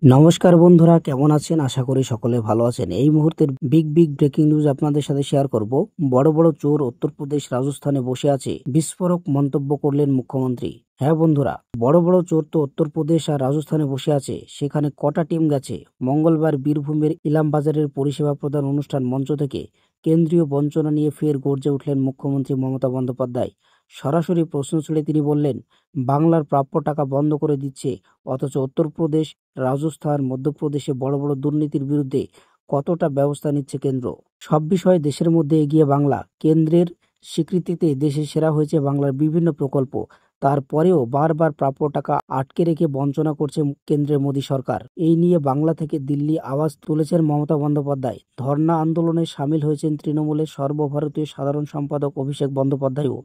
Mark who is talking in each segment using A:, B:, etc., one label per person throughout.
A: নমস্কার বন্ধুরা, কেমন আছেন? আশা করি সকলে ভালো আছেন। এই মুহূর্তের বিগ ব্রেকিং নিউজ আপনাদের সাথে শেয়ার করব। বড় বড় চোর উত্তরপ্রদেশ রাজস্থানে বসে আছে, বিস্ফোরক মন্তব্য করলেন মুখ্যমন্ত্রী। হ্যাঁ বন্ধুরা, বড় বড় চোর তো উত্তরপ্রদেশ আর রাজস্থানে বসে আছে, সেখানে কটা টিম গেছে? মঙ্গলবার বীরভূমের ইলামবাজারের পরিষেবা প্রদান অনুষ্ঠান মঞ্চ থেকে কেন্দ্রীয় বঞ্চনা নিয়ে ফের গর্জে উঠলেন মুখ্যমন্ত্রী মমতা বন্দ্যোপাধ্যায়। সরাসরি প্রশ্ন ছুড়ে তিনি বললেন, বাংলার প্রাপ্য টাকা বন্ধ করে দিচ্ছে, অথচ উত্তরপ্রদেশ, রাজস্থান, মধ্যপ্রদেশে বড় বড় দুর্নীতির বিরুদ্ধে কতটা ব্যবস্থা নিচ্ছে কেন্দ্র? সব বিষয়ে দেশের মধ্যে এগিয়ে বাংলা। কেন্দ্রের স্বীকৃতিতে দেশে সেরা হয়েছে বাংলার বিভিন্ন প্রকল্প। তারপরেও বারবার প্রাপ্য টাকা আটকে রেখে বঞ্চনা করছে কেন্দ্রের মোদী সরকার। এই নিয়ে বাংলা থেকে দিল্লি আওয়াজ তুলেছেন মমতা বন্দ্যোপাধ্যায়। ধর্ণা আন্দোলনে সামিল হয়েছেন তৃণমূলের সর্বভারতীয় সাধারণ সম্পাদক অভিষেক বন্দ্যোপাধ্যায়ও।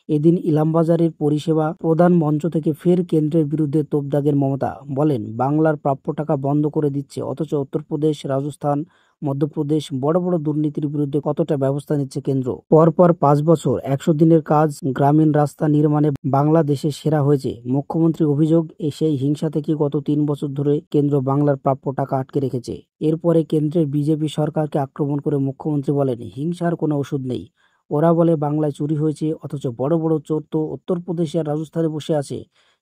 A: এদিন ইলামবাজারের পরিষেবা প্রদান মঞ্চ থেকে ফের কেন্দ্রের বিরুদ্ধে তোপ দাগেন মমতা। বলেন, বাংলার প্রাপ্য টাকা বন্ধ করে দিচ্ছে, অথচ উত্তরপ্রদেশ, রাজস্থান, মধ্যপ্রদেশ বড় বড় দুর্নীতির বিরুদ্ধে কতটা ব্যবস্থা নিচ্ছে কেন্দ্র? পরপর 5 বছর 100 দিনের কাজ গ্রামীণ রাস্তা নির্মাণে বাংলাদেশে সেরা হয়েছে। মুখ্যমন্ত্রীর অভিযোগ, সেই হিংসা থেকে গত 3 বছর ধরে কেন্দ্র বাংলার প্রাপ্য টাকা আটকে রেখেছে। এরপরে কেন্দ্রের বিজেপি সরকারকে আক্রমণ করে মুখ্যমন্ত্রী বলেন, হিংসার কোনো ওষুধ নেই। ওরা বলে বাংলায় চুরি হয়েছে, অথচ বড় বড় চোর তো উত্তরপ্রদেশে আর রাজস্থানে বসে আছে,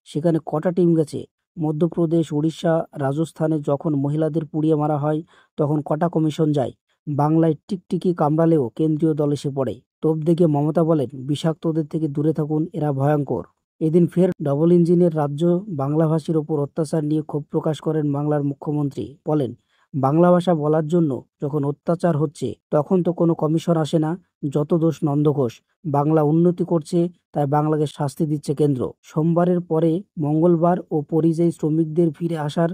A: সেখানে কটা টিম গেছে? মধ্যপ্রদেশ, উড়িষ্যা, রাজস্থানে যখন মহিলাদের পুড়িয়ে মারা হয়, তখন কটা কমিশন যায়? বাংলায় টিকটিকি কামড়ালেও কেন্দ্রীয় দল এসে পড়ে। তোপ দেখে মমতা বলেন, বিষাক্তদের থেকে দূরে থাকুন, এরা ভয়ঙ্কর। এদিন ফের ডবল ইঞ্জিনের রাজ্য বাংলাভাষীর ওপর অত্যাচার নিয়ে ক্ষোভ প্রকাশ করেন বাংলার মুখ্যমন্ত্রী। বলেন, বাংলা ভাষা বলার জন্য যখন অত্যাচার হচ্ছে, তখন তো কোনো কমিশন আসে না। যত দোষ নন্দঘোষ। বাংলা উন্নতি করছে, তাই বাংলাকে শাস্তি দিচ্ছে কেন্দ্র। সোমবারের পরে মঙ্গলবার ও পরিযায়ী শ্রমিকদের ফিরে আসার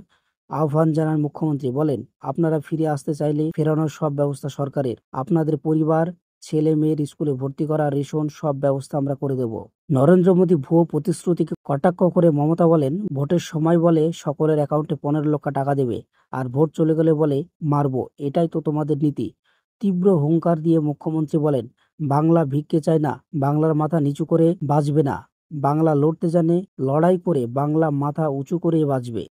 A: আহ্বান জানান মুখ্যমন্ত্রী। বলেন, আপনারা ফিরে আসতে চাইলে ফেরানোর সব ব্যবস্থা সরকারের। আপনাদের পরিবার, ছেলে মেয়ের স্কুলে ভর্তি করা, রেশন সব ব্যবস্থা আমরা করে দেব। নরেন্দ্র মোদী ভুয়ো প্রতিশ্রুতিকে কটাক্ষ করে মমতা বলেন, ভোটের সময় বলে সকলের অ্যাকাউন্টে 15 লক্ষ টাকা দেবে, আর ভোট চলে গেলে বলে মারবো। এটাই তো তোমাদের নীতি। তীব্র হুঙ্কার দিয়ে মুখ্যমন্ত্রী বলেন, বাংলা ভিক্ষে চায় না, বাংলার মাথা নিচু করে বাঁচবে না। বাংলা লড়তে জানে, লড়াই করে বাংলা মাথা উঁচু করে বাঁচবে।